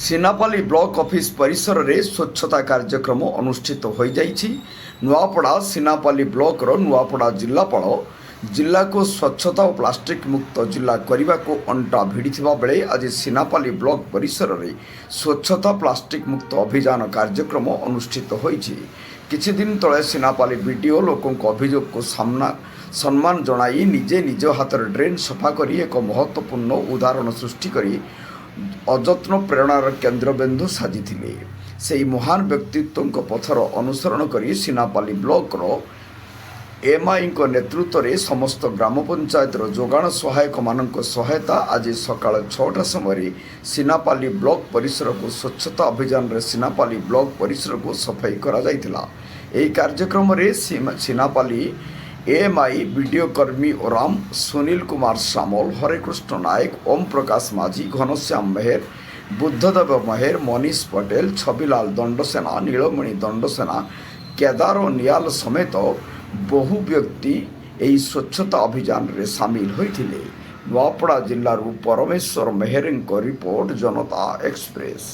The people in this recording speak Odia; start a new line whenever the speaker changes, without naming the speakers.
ସିନାପାଲି ବ୍ଲକ ଅଫିସ ପରିସରରେ ସ୍ୱଚ୍ଛତା କାର୍ଯ୍ୟକ୍ରମ ଅନୁଷ୍ଠିତ ହୋଇଯାଇଛି। ନୂଆପଡ଼ା ସିନାପାଲି ବ୍ଲକର ନୂଆପଡ଼ା ଜିଲ୍ଲାପାଳ ଜିଲ୍ଲାକୁ ସ୍ୱଚ୍ଛତା ଓ ପ୍ଲାଷ୍ଟିକ ମୁକ୍ତ ଜିଲ୍ଲା କରିବାକୁ ଅଣ୍ଟା ଭିଡ଼ିଥିବା ବେଳେ ଆଜି ସିନାପାଲି ବ୍ଲକ ପରିସରରେ ସ୍ୱଚ୍ଛତା ପ୍ଲାଷ୍ଟିକ ମୁକ୍ତ ଅଭିଯାନ କାର୍ଯ୍ୟକ୍ରମ ଅନୁଷ୍ଠିତ ହୋଇଛି। କିଛି ଦିନ ତଳେ ସିନାପାଲି ବିଡିଓ ଲୋକଙ୍କ ଅଭିଯୋଗକୁ ସମ୍ମାନ ଜଣାଇ ନିଜେ ନିଜ ହାତରେ ଡ୍ରେନ୍ ସଫା କରି ଏକ ମହତ୍ତ୍ୱପୂର୍ଣ୍ଣ ଉଦାହରଣ ସୃଷ୍ଟି କରି ଅଯତ୍ନ ପ୍ରେରଣାର କେନ୍ଦ୍ରବିନ୍ଦୁ ସାଜିଥିଲେ। ସେହି ମହାନ ବ୍ୟକ୍ତିତ୍ୱଙ୍କ ପଥର ଅନୁସରଣ କରି ସିନାପାଲି ବ୍ଲକର ଏମ୍ଆଇଙ୍କ ନେତୃତ୍ୱରେ ସମସ୍ତ ଗ୍ରାମ ପଞ୍ଚାୟତର ଯୋଗାଣ ସହାୟକମାନଙ୍କ ସହାୟତା ଆଜି ସକାଳ 6ଟା ସମୟରେ ସିନାପାଲି ବ୍ଲକ ପରିସରକୁ ସ୍ୱଚ୍ଛତା ଅଭିଯାନରେ ସିନାପାଲି ବ୍ଲକ ପରିସରକୁ ସଫାଇ କରାଯାଇଥିଲା। ଏହି କାର୍ଯ୍ୟକ୍ରମରେ ସିନାପାଲି एएमआई वीडियो कर्मी ओराम सुनील कुमार सामल हरेकृष्ण नायक ओम प्रकाश माझी घनश्याम मेहर बुद्धदेव मेहर मनीष पटेल छबिलाल दंडसेना नीलमणि दंडसेना केदार नियाल समेत बहु व्यक्ति यह स्वच्छता अभियान रे सामिल होइथिले। नूआपड़ा जिल्लारू परमेश्वर मेहर रिपोर्ट जनता एक्सप्रेस।